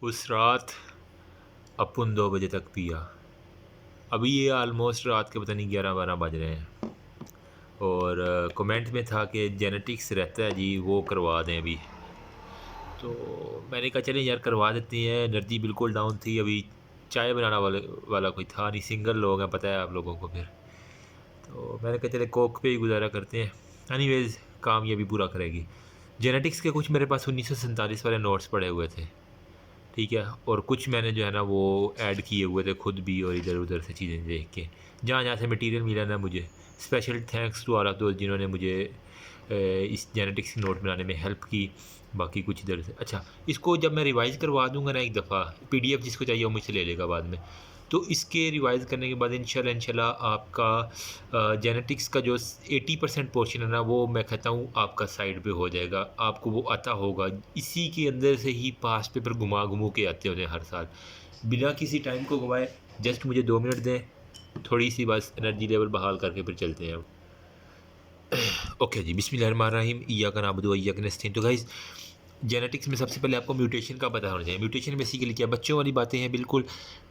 उस रात अपुन 2 बजे तक पिया। अभी ये आलमोस्ट रात के पता नहीं 11-12 बज रहे हैं। और कमेंट में था कि जेनेटिक्स रहता है जी, वो करवा दें अभी। तो मैंने कहा चलें यार करवा देते हैं। एनर्जी बिल्कुल डाउन थी। अभी चाय बनाना वाला कोई था नहीं, सिंगल लोग हैं, पता है आप लोगों को। फिर तो मैंने कहा चले कोक पे ही गुजारा करते हैं। एनीवेज काम ये भी पूरा करेगी। जेनेटिक्स के कुछ मेरे पास 1947 वाले नोट्स पड़े हुए थे, ठीक है। और कुछ मैंने जो है ना वो ऐड किए हुए थे खुद भी, और इधर उधर से चीज़ें देख के जहाँ जहाँ से मटेरियल मिला ना मुझे। Special thanks to all of दोस्त जिन्होंने मुझे इस जेनेटिक्स की नोट बनाने में हेल्प की। बाकी कुछ इधर से अच्छा, इसको जब मैं रिवाइज़ करवा दूंगा ना एक दफ़ा, पीडीएफ जिसको चाहिए वो मुझसे ले लेगा बाद में। तो इसके रिवाइज़ करने के बाद इंशाल्लाह आपका जेनेटिक्स का जो 80% पोर्शन है ना, वो मैं कहता हूँ आपका साइड पे हो जाएगा। आपको वो आता होगा, इसी के अंदर से ही पास पेपर घुमा घुमू के आते होते हैं हर साल, बिना किसी टाइम को गवाए। जस्ट मुझे 2 मिनट दें, थोड़ी सी बस एनर्जी लेवल बहाल करके फिर चलते हैं। ओके जी, बिस्मिल्लाहिर्रहमानिर्रहीम, इय्याका नअबुदु व इय्याका नस्तईन। तो गाइस, जेनेटिक्स में सबसे पहले आपको म्यूटेशन का पता होना चाहिए। म्यूटेशन बेसिकली क्या, बच्चों वाली बातें हैं बिल्कुल।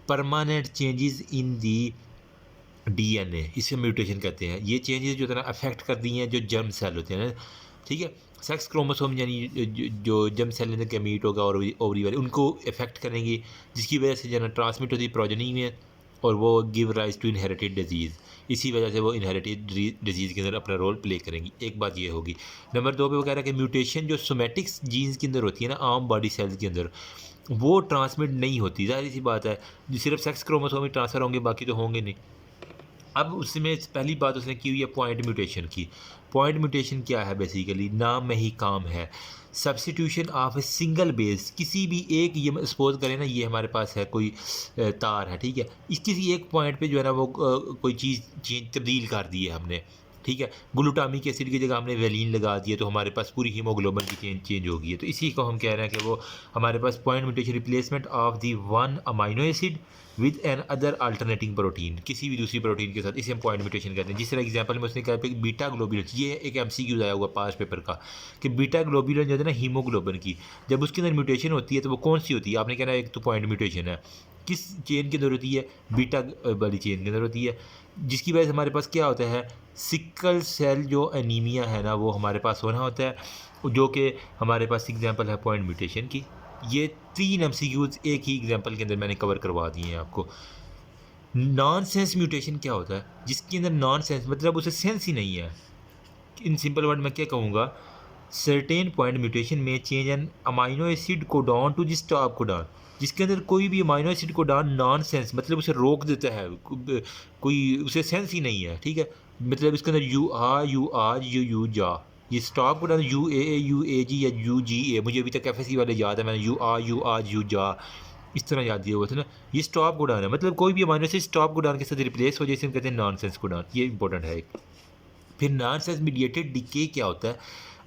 Permanent changes in the DNA, इसे म्यूटेशन कहते हैं। ये चेंजेस जो है ना अफेक्ट कर दी हैं जो जर्म सेल होते हैं ना, ठीक है। सेक्स क्रोमोसोम यानी जो जर्म सेल के गैमीट होगा और ओवरी वाले, उनको इफेक्ट करेंगी, जिसकी वजह से जो है ना ट्रांसमिट होती है प्रोजेनी में, और वो give rise to inherited disease. इसी वजह से वो इनहेरिटेड डिजीज़ के अंदर अपना रोल प्ले करेंगी। एक बात ये होगी। नंबर 2 पे वो कह रहा है कि म्यूटेशन जो सोमेटिक्स जीन्स के अंदर होती है ना, आम बॉडी सेल्स के अंदर, वो ट्रांसमिट नहीं होती। ज़ाहिर सी बात है, जो सिर्फ सेक्स क्रोमोसोम ही ट्रांसफ़र होंगे, बाकी तो होंगे नहीं। अब उसमें पहली बात उसने की हुई है पॉइंट म्यूटेशन की। पॉइंट म्यूटेशन क्या है, बेसिकली नाम में ही काम है। Substitution of a single base, किसी भी एक, ये सपोज करें ना ये हमारे पास है कोई तार है, ठीक है। इस किसी एक पॉइंट पे जो है ना वो कोई चीज़ चेंज तब्दील कर दी है हमने, ठीक है। ग्लूटामिक एसिड की जगह हमने वेलिन लगा दिया, तो हमारे पास पूरी हीमोग्लोबिन की चेंज हो गई है। तो इसी को हम कह रहे हैं कि वो हमारे पास point mutation, replacement of the one amino acid with another alternating protein, किसी भी दूसरी प्रोटीन के साथ, इसे हम पॉइंट म्यूटेशन कहते हैं। जिस तरह एग्जांपल में उसने कहा कि बीटा ग्लोबुलिन, ये एक एमसीक्यू आया हुआ पास पेपर का, कि बीटा ग्लोबुलिन जो है ना हीमोग्लोबिन की, जब उसके अंदर म्यूटेशन होती है तो वो कौन सी होती है, आपने कहना एक तो पॉइंट म्यूटेशन है। किस चेन के अंदर होती है, बीटा वाली चेन के अंदर होती है, जिसकी वजह से हमारे पास क्या होता है, सिकल सेल जो एनीमिया है ना, वो हमारे पास होना होता है, जो कि हमारे पास एग्जांपल है पॉइंट म्यूटेशन की। ये 3 एमसीक्यूज एक ही एग्जांपल के अंदर मैंने कवर करवा दिए हैं आपको। नॉन सेंस म्यूटेशन क्या होता है, जिसके अंदर नॉन सेंस मतलब उसे सेंस ही नहीं है। इन सिंपल वर्ड में क्या कहूँगा, सर्टेन पॉइंट म्यूटेशन में change an amino acid codon to the stop codon, जिसके अंदर कोई भी amino acid codon nonsense मतलब उसे रोक देता है, कोई उसे सेंस ही नहीं है, ठीक है। मतलब इसके अंदर यू आ यू आज यू जा, ये स्टॉप कोडॉन यू ए जी या यू जी ए, मुझे अभी तक एफ वाले याद है, मैंने यू आ यू आज यू जा इस तरह याद दिया हुआ था ना। ये स्टॉप कोडॉन है, मतलब कोई भी अमाइनो एसिड स्टॉप कोडॉन के साथ रिप्लेस हो जाए, इसे हम कहते हैं नॉन सेंस कोडॉन। ये इंपॉर्टेंट है एक। फिर नॉन सेंस मीडिएटेड डिके क्या होता है,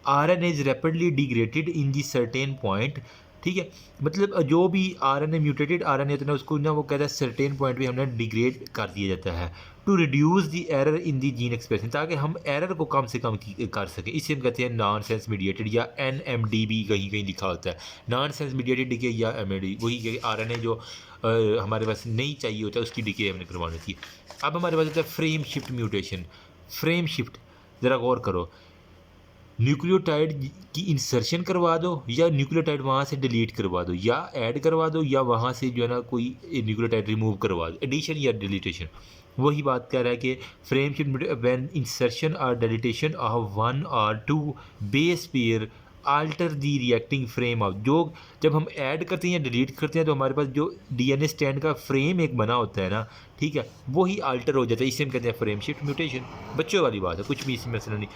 RNA is rapidly degraded in the certain point, ठीक है। मतलब जो भी आरएनए म्यूटेटेड आरएनए होता है उसको ना वो कहता है सर्टेन पॉइंट पे हमने डिग्रेड कर दिया जाता है, to reduce the error in the gene expression, ताकि हम एरर को कम से कम कर सकें। इसे हम कहते हैं नॉन सेंस मीडिएटेड, या NMDB कहीं कहीं लिखा होता है, नॉन सेंस मीडिएटेड डिके या MAD, वही आरएनए जो हमारे पास नहीं चाहिए होता है उसकी डिके हमने करवानी थी। अब हमारे पास होता है frame shift mutation. Frame shift ज़रा गौर करो, न्यूक्लियोटाइड की इंसर्शन करवा दो, या न्यूक्लियोटाइड वहाँ से डिलीट करवा दो, या ऐड करवा दो, या वहाँ से जो है ना कोई न्यूक्लियोटाइड रिमूव करवा दो, एडिशन या डिलीटेशन। वही बात कह रहा है कि फ्रेम शिफ्ट व्हेन इंसर्शन और डिलीटेशन ऑफ वन और two base pair alter the reacting frame of, जो जब हम ऐड करते हैं या डिलीट करते हैं तो हमारे पास जो DNA स्टैंड का फ्रेम एक बना होता है ना, ठीक है, वही आल्टर हो जाता है। इसे हम कहते हैं फ्रेम शिफ्ट म्यूटेशन। बच्चों वाली बात है, कुछ भी इसमें मसला नहीं।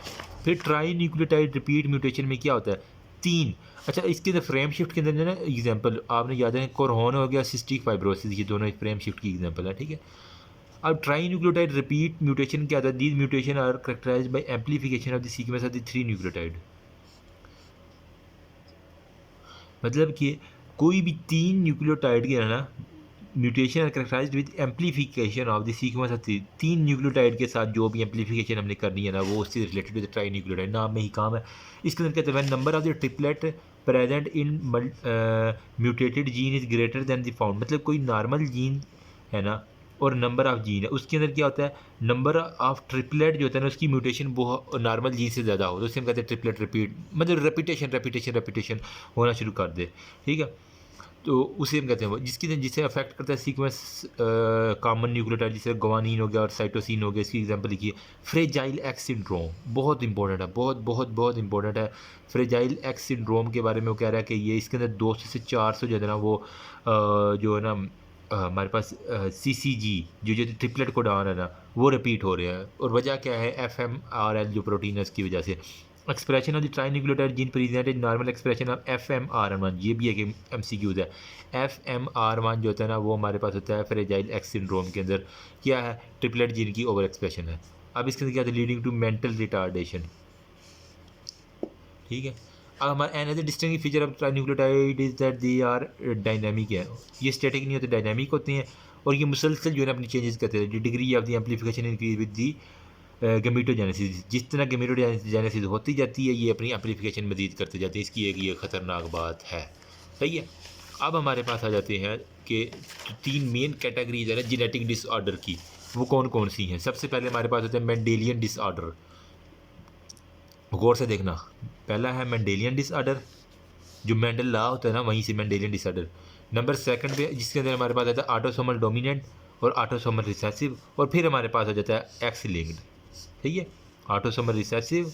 फिर ट्राई न्यूक्लियोटाइड रिपीट म्यूटेशन में क्या होता है, 3। अच्छा, इसके अंदर फ्रेम शिफ्ट के अंदर जो है ना एग्जाम्पल आपने याद है, कोरहोन हो गया, सिस्टिक फाइब्रोसिस, ये दोनों एक फ्रेम शिफ्ट की एग्जाम्पल है, ठीक है। अब ट्राई न्यूक्लियोटाइड रिपीट म्यूटेशन क्या होता है, these mutation are characterized by amplification of the sequence of the 3 nucleotide. मतलब कि कोई भी 3 न्यूक्लियोटाइड के है ना mutation are characterized with amplification of the sequence of 3 nucleotide के साथ जो भी एम्प्लीफिकेशन हमने करनी है ना, वो उससे रिलेटेड विद ट्राई न्यूक्लियोटाइड, नाम में ही काम है। इसके अंदर कहते हैं number of the triplet present in mutated gene is greater than the found, मतलब कोई नॉर्मल जीन है ना और नंबर ऑफ जीन है, उसके अंदर क्या होता है, नंबर ऑफ ट्रिपलेट जो होता है ना उसकी म्यूटेशन बहुत नॉर्मल जीन से ज़्यादा हो, तो उसे हम कहते हैं ट्रिपलेट रिपीट, मतलब रेपिटेशन होना शुरू कर दे, ठीक है। तो उसे हम कहते हैं वो जिसे अफेक्ट करता है सीक्वेंस कॉमन न्यूक्लियोटाइड, जैसे ग्वानिन हो गया और साइटोसिन हो गया। इसकी एग्जांपल लिखिए, फ्रेजाइल एक्स सिंड्रोम, बहुत इंपॉर्टेंट है, बहुत इंपॉर्टेंट है। फ्रेजाइल एक्स सिंड्रोम के बारे में वो कह रहा है कि ये इसके अंदर 200 से 400 जो है ना वो जो है ना हमारे पास CCG जो ट्रिपलेट कोडॉन है ना वो रिपीट हो रहे हैं, और वजह क्या है, FMRL जो प्रोटीन है उसकी वजह से। Expression of the trinucleotide gene presented normal expression of FMR1, ये भी एक MCQ है। FMR1 जो होता है ना वो हमारे पास होता है फ्रेजाइल एक्स सिंड्रोम के अंदर, क्या है, ट्रिपलेट जीन की ओवर एक्सप्रेशन है। अब इसके अंदर क्या होता है, लीडिंग टू मेंटल रिटार्डेशन, ठीक है। अब हमारा another distinguishing feature of trinucleotide is that they are dynamic है, ये स्टैटिक नहीं होते, डायनामिक होते हैं, और ये मुसलसल जो है ना अपनी चेंजेस करते हैं। Degree of the amplification increase with the gametogenesis, जिस तरह गेमेटोजेनेसिस होती जाती है ये अपनी एम्पलीफिकेशन मजीद करते जाते हैं, इसकी एक ये ख़तरनाक बात है, सही है। अब हमारे पास आ जाते हैं कि 3 मेन कैटेगरीज है ना जेनेटिक डिसऑर्डर की, वो कौन कौन सी हैं। सबसे पहले हमारे पास होता है मेंडेलियन डिसऑर्डर, गौर से देखना, पहला है मेंडेलियन डिसऑर्डर, जो मेंडल लॉ होता है ना वहीं से मेंडेलियन डिसऑर्डर। नंबर सेकंड पे जिसके अंदर हमारे पास आता है ऑटोसोमल डोमिनेंट और ऑटोसोमल रिसेसिव, और फिर हमारे पास हो जाता है एक्स लिंक्ड, ठीक है। Autosomal recessive,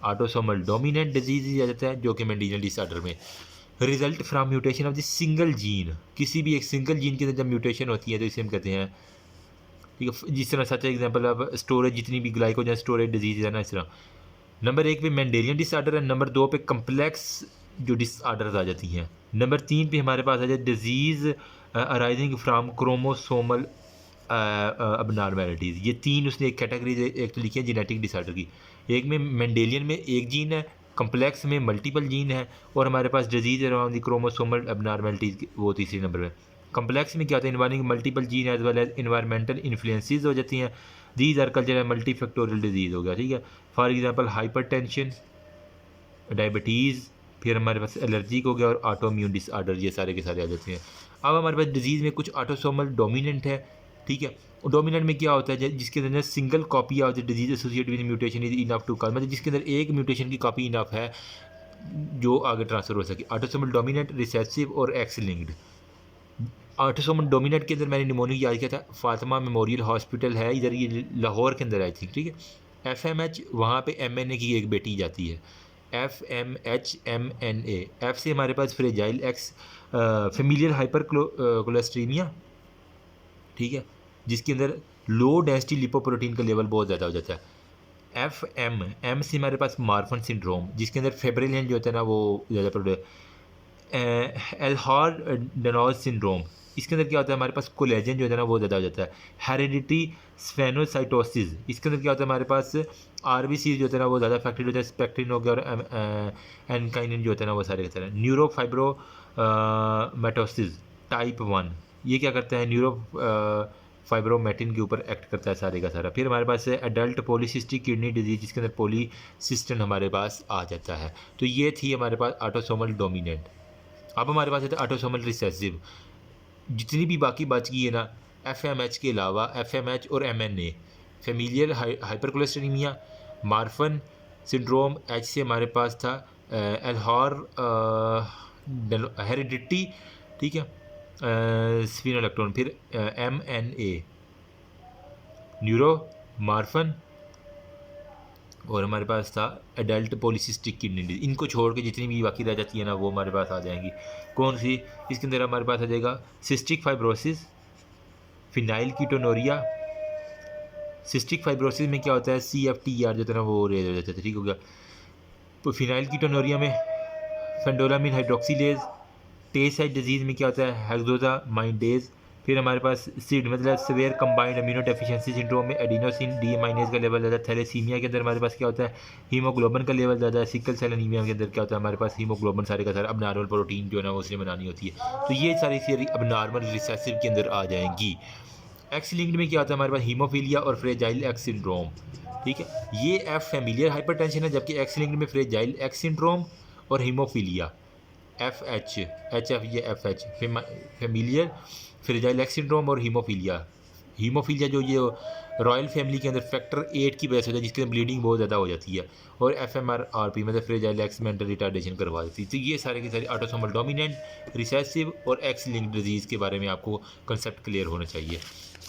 autosomal dominant disease आ जाता है जो कि मेंडेलियन डिसऑर्डर में result from mutation of the single gene, किसी भी एक सिंगल जीन के अंदर जब म्यूटेशन होती है तो इसे हम कहते हैं, ठीक है। जिस तरह सच एग्जांपल अब स्टोरेज, जितनी भी ग्लाइकोजन स्टोरेज डिजीज है ना, इस तरह नंबर 1 पे मेंडेलियन डिसऑर्डर है, नंबर 2 पे कम्प्लेक्स जो डिसऑर्डर्स आ जाती हैं, नंबर 3 पे हमारे पास आ जाए disease arising from chromosomal abnormalities. ये 3 उसने एक कैटेगरी एक तो लिखी है जेनेटिक डिसऑर्डर की, एक में मेंडेलियन में एक जीन है, कम्प्लेक्स में मल्टीपल जीन है, और हमारे पास disease around the chromosomal abnormalities वो तीसरे नंबर में। कम्प्लेक्स में क्या होता है, involving multiple gene as well as environmental influences हो जाती हैं। These are culture multifactorial disease हो गया, ठीक है। फॉर एग्जांपल हाइपरटेंशन, डायबिटीज़, फिर हमारे पास एलर्जिक हो गया और ऑटोम्यून डिसऑर्डर, ये सारे के सारे आ जाते हैं। अब हमारे पास डिजीज़ में कुछ ऑटोसोमल डोमिनेंट है, ठीक है। डोमिनेंट में क्या होता है, जिसके अंदर single copy of the disease associated with mutation is enough to cause, मतलब जिसके अंदर एक म्यूटेशन की कॉपी इनफ है जो आगे ट्रांसफर हो सके। ऑटोसोमल डोमिनेंट, रिसेसिव और एक्स लिंक्ड। ऑटोसोमल डोमिनेंट के अंदर मैंने निमोनिक याद किया था, फातिमा मेमोरियल हॉस्पिटल है इधर, ये लाहौर के अंदर आई थी, ठीक है। FMH वहाँ पे MNA की एक बेटी जाती है, FMH MNA। F से हमारे पास fragile x familial hyper cholesterolaemia, ठीक है, जिसके अंदर लो डेंसिटी लिपोप्रोटीन का लेवल बहुत ज़्यादा हो जाता है। M से हमारे पास मार्फन सिंड्रोम, जिसके अंदर फेब्रिलियन जो होता है ना वो ज़्यादा प्रोड्यूस। एल्हार डनॉज सिंड्रोम, इसके अंदर क्या होता है, हमारे पास कोलेजन जो है ना वो ज़्यादा हो जाता है। हेरिडिटी स्फेनोसाइटोसिस, इसके अंदर क्या होता है, हमारे पास RBC जो होता है ना वो ज़्यादा अफेक्टेड होता है, स्पेक्ट्रिन हो गया और एनकाइनिन जो होता है ना वो सारे के सारे। न्यूरोफाइब्रोमेटोसिस टाइप 1, ये क्या करता है, फाइब्रोमेटिन के ऊपर एक्ट करता है सारे का सारा। फिर हमारे पास है एडल्ट पॉलीसिस्टिक किडनी डिजीज, जिसके अंदर पॉलीसिस्टन हमारे पास आ जाता है। तो ये थी हमारे पास ऑटोसोमल डोमिनेंट। अब हमारे पास है ऑटोसोमल रिसेसिव, जितनी भी बाकी बच गई है ना FMH के अलावा, FMH और MNA, familial hypercholesterolemia, Marfan syndrome, H से हमारे पास था एल्हार हेरिडिटी, ठीक है, स्फीनोलेक्टोन, फिर MNA, न्यूरो, मार्फन, और हमारे पास था एडल्ट पॉलीसिस्टिक किडनी डिजीज। इनको छोड़ के जितनी भी बाकी रह जाती है ना वो हमारे पास आ जाएंगी। कौन सी, इसके अंदर हमारे पास आ जाएगा cystic fibrosis, phenylketonuria. Cystic fibrosis में क्या होता है, CFTR जो है ना वो रेज हो जाता है, ठीक हो गया। तो फिनाइल कीटोनोरिया में फेंडोलामिन हाइड्रोक्सीलेज। टेसाइड डिजीज़ में क्या होता है, हेक्सोजा माइंडेज। फिर हमारे पास सीड मतलब severe combined immuno deficiency syndrome में एडिनोसिन डीमाइनेज का लेवल ज़्यादा। थैलेसीमिया के अंदर हमारे पास क्या होता है, हीमोग्लोबिन का लेवल ज़्यादा है। सिकल सेल एनीमिया के अंदर क्या होता है, हमारे पास हीमोग्लोबिन सारे का सारा अबनॉर्मल प्रोटीन जो है ना वो उसने बनानी होती है। तो ये सारी थियरी अबनॉर्मल रिसेसिव के अंदर आ जाएंगी। एक्स लिंक्ड में क्या होता है, हमारे पास हीमोफीलिया और फ्रेजाइल एक्स सिंड्रोम, ठीक है। ये F फैमिलियर हाइपरटेंशन है, जबकि एक्स लिंक्ड में फ्रेजाइल एक्स सिंड्रोम और हीमोफीलिया, FH, HF या FH, familiar fragile x syndrome और हीमोफीलिया। हीमोफीलिया जो ये रॉयल फैमिली के अंदर फैक्टर 8 की वजह से होता है, जिसके अंदर ब्लीडिंग बहुत ज़्यादा हो जाती है। और FMRP मतलब फ्रेजाइल एक्स मेंटल रिटार्डेशन करवा देती है। तो ये सारे के सारे ऑटोसोमल डोमिनेंट, रिसेसिव और एक्स लिंक्ड डिजीज़ के बारे में आपको कंसेप्ट क्लियर होना चाहिए।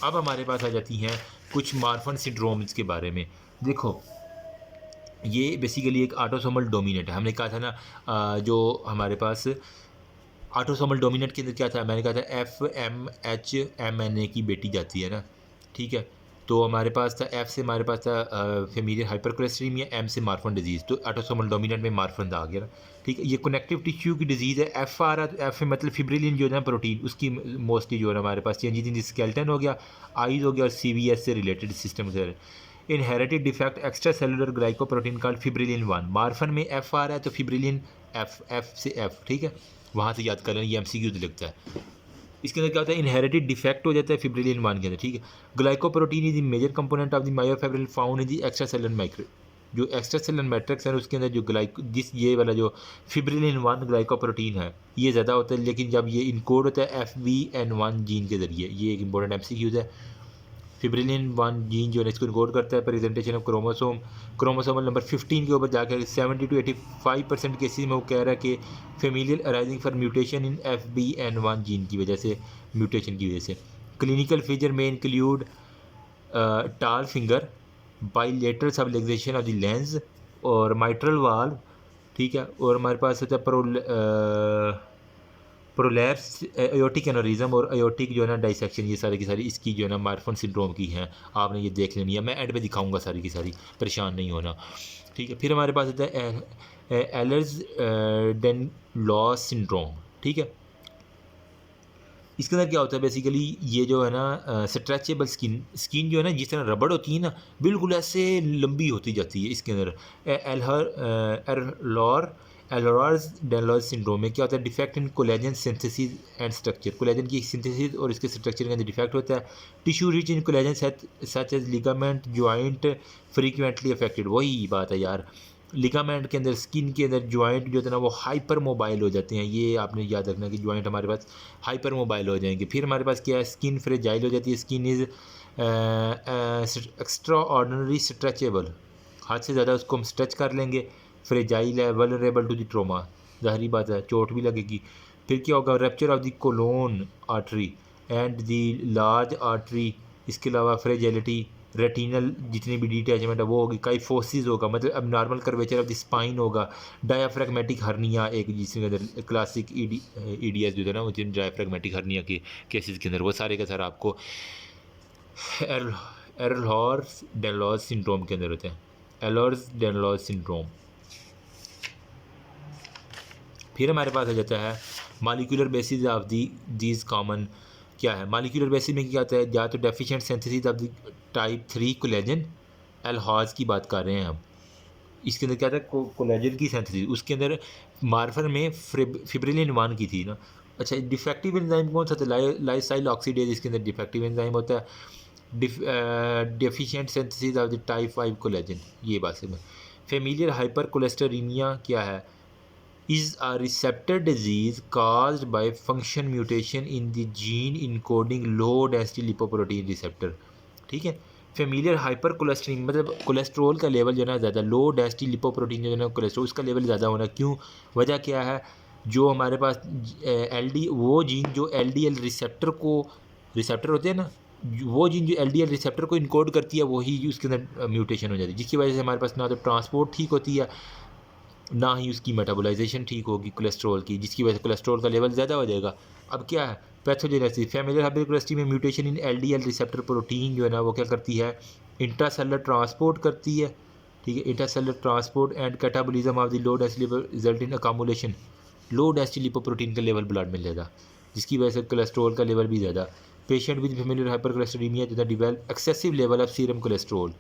अब हमारे पास आ जाती हैं कुछ मार्फन सिंड्रोम्स के बारे में। देखो, ये बेसिकली एक ऑटोसोमल डोमिनेंट है। हमने कहा था ना जो हमारे पास ऑटोसोमल डोमिनेंट के अंदर क्या था, मैंने कहा था FMHMNA की बेटी जाती है ना, ठीक है। तो हमारे पास था F से हमारे पास था फेमिलियर हाइपरकोलेस्टेरेमिया, M से मार्फन डिजीज़। तो ऑटोसोमल डोमिनेंट में मार्फन आ गया ना, ठीक है। ये कनेक्टिव टिश्यू की डिजीज़ है। F आ रहा, तो F में मतलब फिब्रिलिन जो है ना प्रोटीन, उसकी मोस्टली जो है हमारे पास चेंजेस इन द स्केलेटन हो गया, आईज हो गया, और CVS से रिलेटेड सिस्टम से। Inherited defect extracellular glycoprotein called fibrillin 1। Marfan में F आ रहा है तो फिब्रिलिन F से F, ठीक है। वहाँ से याद कर लें, ये MCQ लिखता है। इसके अंदर क्या होता है, इनहेरिटेड डिफेक्ट हो जाता है फिब्रिलिन 1 के अंदर, ठीक है। Glycoprotein is the major component of the myofibril found in the extracellular matrix. जो एक्स्ट्रा सेलुलर मैट्रिक्स है उसके अंदर जो ये वाला जो फिब्रिलिन 1 ग्लाइकोप्रोटीन है ये ज़्यादा होता है, लेकिन जब ये इनकोड होता है FBN1 जीन के ज़रिए। ये एक इंपॉर्टेंट MCQ है। फिब्रिलिन 1 जीन जो है इसको इनकोड करता है प्रेजेंटेशन ऑफ क्रोमोसोमल नंबर 15 के ऊपर जाकर 70 to 85% केसेस में वो कह रहा है कि familial arising for mutation in FBN1 gene की वजह से, म्यूटेशन की वजह से। क्लिनिकल फीचर में इंक्लूड टाल finger, bilateral subluxation of the lens और माइट्रल वाल्व, ठीक है। और हमारे पास होता है प्रोलैप्स, एयोटिक एनोरिज्म और एयोटिक जो है ना डाइसेक्शन। ये सारी की सारी इसकी जो है ना मार्फन सिंड्रोम की हैं, आपने ये देख लेनी है। मैं एंड पे दिखाऊंगा सारी की सारी, परेशान नहीं होना, ठीक है। फिर हमारे पास होता है एलर्स डेनलॉस सिंड्रोम, ठीक है। इसके अंदर क्या होता है बेसिकली, ये जो है ना स्ट्रेचेबल स्किन जो है ना, जिस तरह रबड़ होती है ना, बिल्कुल ऐसे लंबी होती जाती है। इसके अंदर एलर्स डेनलॉस सिंड्रोम में क्या होता है, defect in collagen synthesis and structure. Collagen की सिंथेसिस और इसके स्ट्रक्चर के अंदर डिफेक्ट होता है। Tissue rich in collagen such as ligament joint frequently affected. वही बात है यार, लिगामेंट के अंदर, स्किन के अंदर जॉइंट जो है ना वो हाइपर मोबाइल हो जाते हैं। ये आपने याद रखना कि जॉइंट हमारे पास हाइपर मोबाइल हो जाएंगे। फिर हमारे पास क्या है, स्किन फ्रेजाइल हो जाती है। Skin is extra ordinary stretchable, हाथ से ज़्यादा उसको हम स्ट्रेच कर लेंगे। फ्रेजाइल है, वल्नरेबल टू द ट्रोमा, ज़ाहरी बात है चोट भी लगेगी। फिर क्या होगा, rupture of the colon artery and the large artery. इसके अलावा फ्रेजिलिटी, रेटिनल जितनी भी डिटैचमेंट है वो होगी। काइफोसिस होगा, मतलब अब normal curvature of the spine होगा। डायाफ्रेगमेटिक हर्निया एक, जिसके अंदर क्लासिक EDS जो है ना वो डायाफ्रेगमेटिक हर्निया के केसेस के अंदर वो सारे का सारा आपको एर्लहॉर्स डेनलॉस सिंड्रोम के अंदर होते हैं। एर्लहॉर्स डेनलॉस सिंड्रोम। फिर हमारे पास आ जाता है molecular basis of these common. क्या है मॉलिक्यूलर बेसिस में, क्या होता है, या तो deficient synthesis of the type 3 collagen, Ehlers की बात कर रहे हैं हम। इसके अंदर क्या था, कोलेजन की सिंथेसिस, उसके अंदर मार्फर में फिब्रिलिन 1 की थी ना। अच्छा, डिफेक्टिव एंजाइम कौन सा था, लाइसाइल ऑक्सीडेज। इसके अंदर डिफेक्टिव एंजाइम होता है। Deficient synthesis of the type 5 collagen, ये बात है। फेमिलियर हाइपर कोलेस्टेरेमिया क्या है, is a receptor disease caused by function mutation in the gene encoding low density lipoprotein receptor, ठीक है। फेमिलियर हाइपर कोलेस्ट्रीन मतलब कोलेस्ट्रोल का लेवल जो है ना ज़्यादा, लो डेंसिटी लिपोप्रोटीन जो है ना कोलेस्ट्रोल उसका लेवल ज़्यादा होना। क्यों, वजह क्या है, जो हमारे पास वो जीन जो LDL रिसेप्टर होते हैं ना, वो जीन जो LDL रिसेप्टर को इनकोड करती है वही उसके अंदर म्यूटेशन हो जाती है, जिसकी वजह से हमारे पास ना तो ट्रांसपोर्ट ठीक होती है, ना ही उसकी मेटाबोलाइजेशन ठीक होगी कोलेस्ट्रॉल की, जिसकी वजह से कोलेस्ट्रॉल का लेवल ज़्यादा हो जाएगा। अब क्या है, पैथोजेनेसिस। फेमिलियर हाइपर कोलेस्ट्रेमी में mutation in LDL receptor protein जो है ना वो क्या करती है, इंट्रासेलुलर ट्रांसपोर्ट करती है, ठीक है। Intracellular transport and catabolism of the low density result in accumulation, low density lipoprotein का लेवल ब्लड में ज़्यादा, जिसकी वजह से कोलेस्ट्रॉल का लेवल भी ज़्यादा। पेशेंट विद फेमिलियर हाइपर कोलेस्ट्रेमिया जो है develop excessive level of serum cholesterol,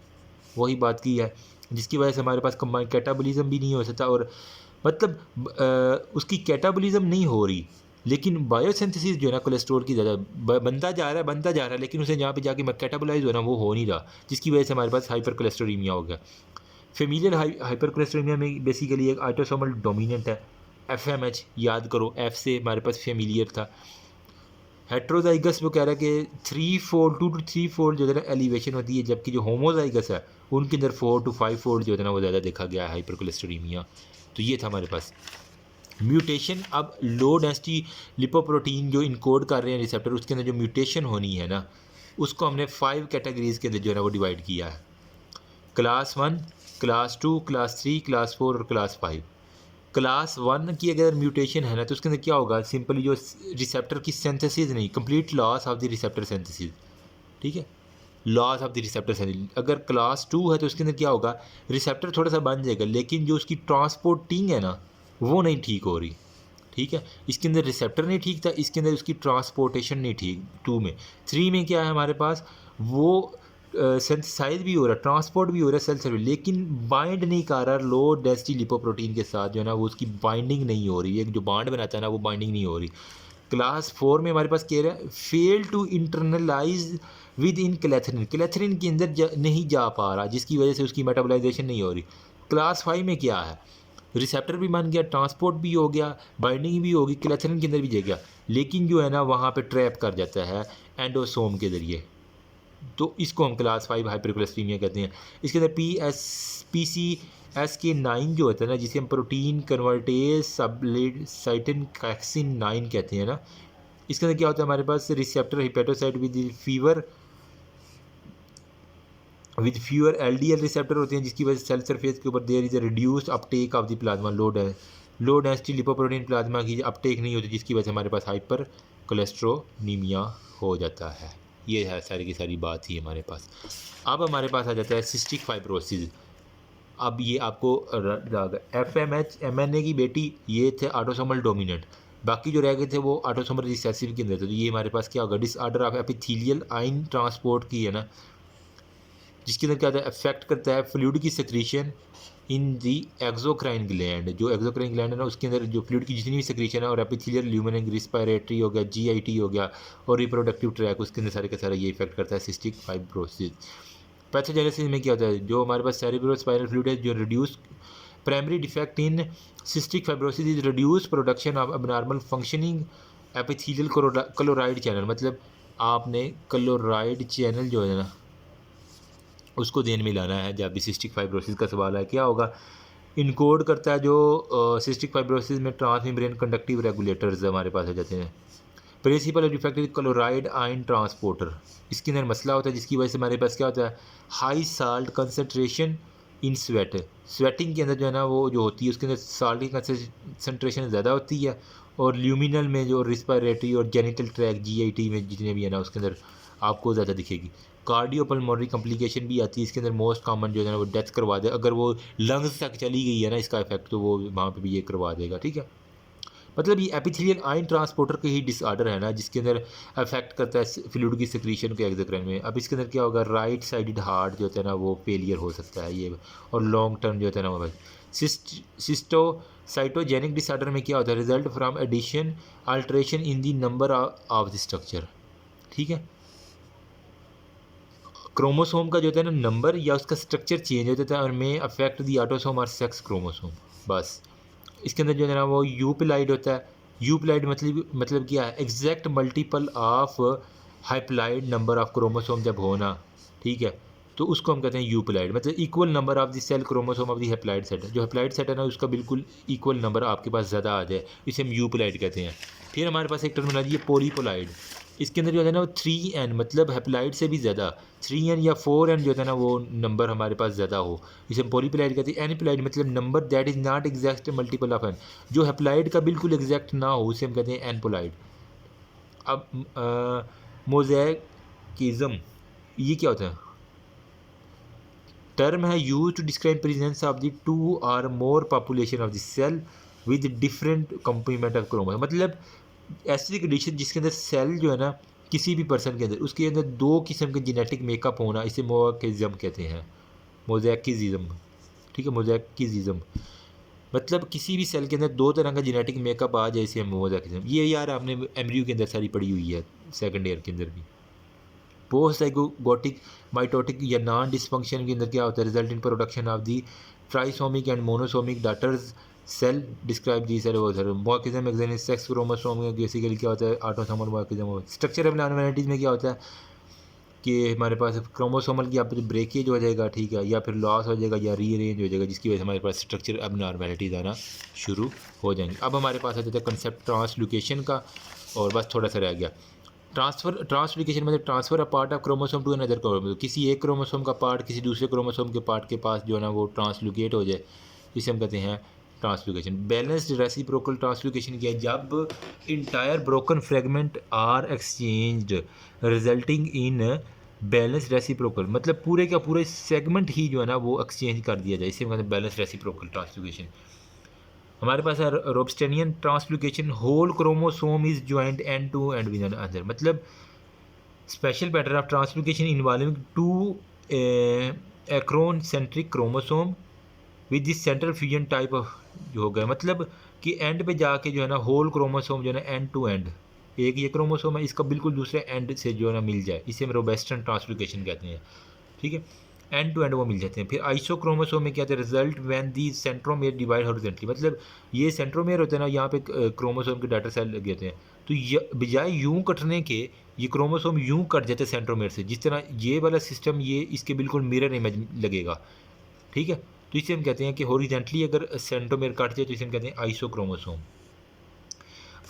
वही बात की है, जिसकी वजह से हमारे पास कंबाइंड कैटाबोलिज्म भी नहीं हो सकता। और मतलब उसकी कैटाबोलिज्म नहीं हो रही, लेकिन बायोसिंथेसिस जो है ना कोलेस्ट्रॉल की ज़्यादा बनता जा रहा है, लेकिन उसे जहाँ पे जाके कैटाबोलाइज हो ना वो हो नहीं रहा, जिसकी वजह से हमारे पास हाइपर कोलेस्ट्रेमिया हो गया। फेमिलियर हाइपर कोलेस्ट्रेमिया में बेसिकली एक ऑटोसोमल डोमिनेंट है, FMH याद करो, F से हमारे पास फेमिलियर था। हेट्रोजाइगस वो कह रहा है कि 3 फोल्ड 2 to 3 फोल्ड जो है ना एलिवेशन होती है, जबकि जो होमोजाइगस है उनके अंदर 4 to 5 फोल्ड जो है ना वो ज़्यादा देखा गया है हाइपरकोलेस्टेरोलीमिया। तो ये था हमारे पास म्यूटेशन। अब लो डेंसिटी लिपोप्रोटीन जो इनकोड कर रहे हैं रिसेप्टर, उसके अंदर जो म्यूटेशन होनी है ना, उसको हमने 5 कैटेगरीज के अंदर जो है ना वो डिवाइड किया है। क्लास 1, क्लास 2, क्लास 3, क्लास 4 और क्लास 5। क्लास 1 की अगर म्यूटेशन है ना तो उसके अंदर क्या होगा, सिंपली जो रिसेप्टर की सिंथेसिस नहीं, complete loss of the receptor synthesis, ठीक है, loss of the receptor synthesis. अगर क्लास 2 है तो उसके अंदर क्या होगा, रिसेप्टर थोड़ा सा बन जाएगा लेकिन जो उसकी ट्रांसपोर्टिंग है ना वो नहीं ठीक हो रही, ठीक है। इसके अंदर रिसेप्टर नहीं ठीक था, इसके अंदर उसकी ट्रांसपोर्टेशन नहीं ठीक 2 में। 3 में क्या है हमारे पास, वो सेंथेसाइज भी हो रहा है, ट्रांसपोर्ट भी हो रहा है सेल सर्विस, लेकिन बाइंड नहीं कर रहा लो डेंसिटी लिपोप्रोटीन के साथ जो है ना वो उसकी बाइंडिंग नहीं हो रही, एक जो बॉन्ड बनाता है ना वो बाइंडिंग नहीं हो रही। क्लास 4 में हमारे पास कह रहा है fail to internalize within clathrin, clathrin के अंदर नहीं जा पा रहा, जिसकी वजह से उसकी मेटाबोलाइजेशन नहीं हो रही। क्लास 5 में क्या है, रिसेप्टर भी बन गया, ट्रांसपोर्ट भी हो गया, बाइंडिंग भी होगी, क्लेथरिन के अंदर भी जा गया, लेकिन जो है ना वहाँ पे ट्रैप कर जाता है एंडोसोम के ज़रिए। तो इसको हम क्लास 5 हाइपरकोलेस्टेरिया कहते हैं। इसके अंदर PCSK9 जो होता है ना, जिसे हम प्रोटीन कन्वर्टेज सबसाइटिन कैक्सिन 9 कहते हैं ना, इसके अंदर क्या होता है हमारे पास receptor hepatocyte with fewer LDL receptor होते हैं, जिसकी वजह से सेल सरफेस के ऊपर there is a reduced uptake of the plasma, low density lipoprotein plasma की अपटेक नहीं होती, जिसकी वजह से हमारे पास हाइपर कोलेस्ट्रोनीमिया हो जाता है। ये है सारी की सारी बात ही हमारे पास। अब हमारे पास आ जाता है सिस्टिक फाइब्रोसिस। अब ये आपको FMH MNA की बेटी ये थे ऑटोसोमल डोमिनेंट, बाकी जो रह गए थे वो ऑटोसोमल रिसेसिव के अंदर थे। तो ये हमारे पास क्या होगा, disorder of epithelial ion transport की है ना, जिसके अंदर क्या होता है, अफेक्ट करता है फ्लूइड की सेक्रीशन इन दी एक्सोक्राइन ग्लैंड। जो एक्सोक्राइन ग्लैंड है ना उसके अंदर जो फ्लूइड की जितनी भी सेक्रीशन है, और एपिथेलियल ल्यूमिनल रिस्पायरेटरी हो गया, GIT हो गया, और रिप्रोडक्टिव ट्रैक, उसके अंदर सारे का सारा ये इफेक्ट करता है सिस्टिक फाइब्रोसिस। पैथोजेनेसिस में क्या होता है, जो हमारे पास सेरेब्रोस्पाइनल फ्लूइड है जो reduce primary defect in cystic fibrosis is reduce production of abnormal functioning epithelial chloride channel. मतलब आपने क्लोराइड चैनल जो है ना उसको ध्यान में लाना है जब भी सिस्टिक फाइब्रोसिस का सवाल है। क्या होगा, इनकोड करता है जो सिस्टिक फाइब्रोसिस में ट्रांसमेम्ब्रेन कंडक्टिव रेगुलेटर्स हमारे पास आ जाते हैं। Principal defect is chloride ion transporter. इसके अंदर मसला होता है जिसकी वजह से हमारे पास क्या होता है, हाई साल्ट कंसनट्रेशन इन स्वेट। स्वेटिंग के अंदर जो है ना वो जो होती है उसके अंदर साल्ट की कंसनट्रेशन ज़्यादा होती है, और ल्यूमिनल में जो रिस्पायरेटरी और जेनिटल ट्रैक GIT में जितने भी है ना उसके अंदर आपको ज़्यादा दिखेगी। कार्डियोपल्मोनरी कॉम्प्लिकेशन भी आती है इसके अंदर, मोस्ट कॉमन जो है ना वो डेथ करवा दे, अगर वो लंग्स तक चली गई है ना इसका इफेक्ट तो वो वहाँ पे भी ये करवा देगा, ठीक है। मतलब ये एपिथेलियल आयन ट्रांसपोर्टर का ही डिसऑर्डर है ना, जिसके अंदर अफेक्ट करता है फ्लूइड की सेक्रीशन के एक्सोक्राइन में। अब इसके अंदर क्या होगा, राइट साइडेड हार्ट जो होता है ना वो फेलियर हो सकता है ये, और लॉन्ग टर्म जो होता है ना वो सिस्टोसाइटोजेनिक डिसऑर्डर में क्या होता है, result from addition alteration in the number of the structure, ठीक है। क्रोमोसोम का जो होता है ना नंबर या उसका स्ट्रक्चर चेंज होता है, और में अफेक्ट दी ऑटोसोम और सेक्स क्रोमोसोम, बस। इसके अंदर जो है ना वो यूपिलाइड होता है। यूपिलाइड मतलब क्या है, exact multiple of haploid number of chromosome जब होना, ठीक है, तो उसको हम कहते हैं यूपिलाइड। मतलब equal number of the cell chromosome of the haploid set, जो हैप्लाइड सेट है ना उसका बिल्कुल इक्वल नंबर आपके पास ज़्यादा आ जाए, इसे हम यूपिलाइड कहते हैं। फिर हमारे पास एक टर्मिनोलॉजी है पॉलीपोलाइड। इसके अंदर जो है ना वो 3n मतलब हैप्लाइड से भी ज़्यादा 3n या 4n जो है ना वो नंबर हमारे पास ज़्यादा हो, इसे हम पॉलीप्लाइड कहते हैं। एनप्लाइड मतलब number that is not exact multiple of n, जो हैप्लाइड का बिल्कुल एग्जैक्ट ना हो उसे हम कहते हैं एनपोलाइड। अब मोज़ैकिज़म ये क्या होता है, टर्म है use to describe presence of the 2 और more population of the cell with different component of chromosome. मतलब ऐसी कंडीशन जिसके अंदर सेल जो है ना किसी भी पर्सन के अंदर उसके अंदर 2 किस्म के जेनेटिक मेकअप होना, इसे मोज़ैकिज़म कहते हैं, मोज़ैकिज़म, ठीक है, मोज़ैकिज़म। मतलब किसी भी सेल के अंदर 2 तरह का जेनेटिक मेकअप आ जाए, इसे हम मोज़ैकिज़म। ये यार आपने एमब्रियो के अंदर सारी पढ़ी हुई है, सेकंड ईयर के अंदर भी। पोस्ट ज़ाइगोटिक माइटोटिक या नॉन डिसफंक्शन के अंदर क्या होता है, result in production of the trisomic and monosomic daughters cell describe the सर वो सर मॉर्फिज्म एग्जाइन सेक्स क्रोमोसोम में बेसिकली क्या होता है ऑटोसोमल मॉर्फिज्म। स्ट्रक्चर एबनॉर्मैलिटीज़ में क्या होता है कि हमारे पास क्रोमोसोमल की आप ब्रेकेज हो जाएगा, ठीक है, या फिर लॉस हो जाएगा या रीअरेंज हो जाएगा, जिसकी वजह से हमारे पास स्ट्रक्चर एबनॉर्मैलिटीज़ आना शुरू हो जाएंगी। अब हमारे पास आ जाता है कंसेप्ट ट्रांसलोकेशन का, और बस थोड़ा सा रह गया। ट्रांसलोकेशन मतलब transfer a part of chromosome to another chromosome, किसी एक क्रोमोसोम का पार्ट किसी दूसरे क्रोमोसोम के पार्ट के पास जो है ना वो ट्रांसलोकेट हो जाए, इसे हम कहते हैं ट्रांसलोकेशन। बैलेंस्ड रेसिप्रोकल ट्रांसलोकेशन किया जब entire broken fragment are exchanged resulting in balance reciprocal, मतलब पूरे का पूरे सेगमेंट ही जो है ना वो एक्सचेंज कर दिया जाए, इसे हम कहते हैं बैलेंस रेसिप्रोकल ट्रांसलोकेशन। हमारे पास है Robertsonian translocation, whole chromosome is joint end to end with other, मतलब special pattern of translocation involving two acrocentric chromosome with this central fusion type of जो हो गया, मतलब कि एंड पे जाके जो है ना होल क्रोमोसोम जो है ना एंड टू एंड, एक ये क्रोमोसोम है इसका बिल्कुल दूसरे एंड से जो है ना मिल जाए, इसे हम रोबस्टन ट्रांसलोकेशन कहते हैं, ठीक है, एंड टू एंड वो मिल जाते हैं। फिर आइसोक्रोमोसोम में क्या होता है result when the centromere divide horizontally, मतलब ये सेंट्रोमेयर होते हैं ना, यहाँ पे क्रोमोसोम के डाटा सेल लगे होते हैं, तो बजाय यूं कटने के ये क्रोमोसोम यूं कट जाते हैं सेंट्रोमेयर से, जिस तरह ये वाला सिस्टम ये इसके बिल्कुल मिरर इमेज लगेगा, ठीक है, तो इसे हम कहते हैं कि हॉरिजॉन्टली अगर सेंट्रोमेयर कट जाए तो इसे हम कहते हैं आइसोक्रोमोसोम।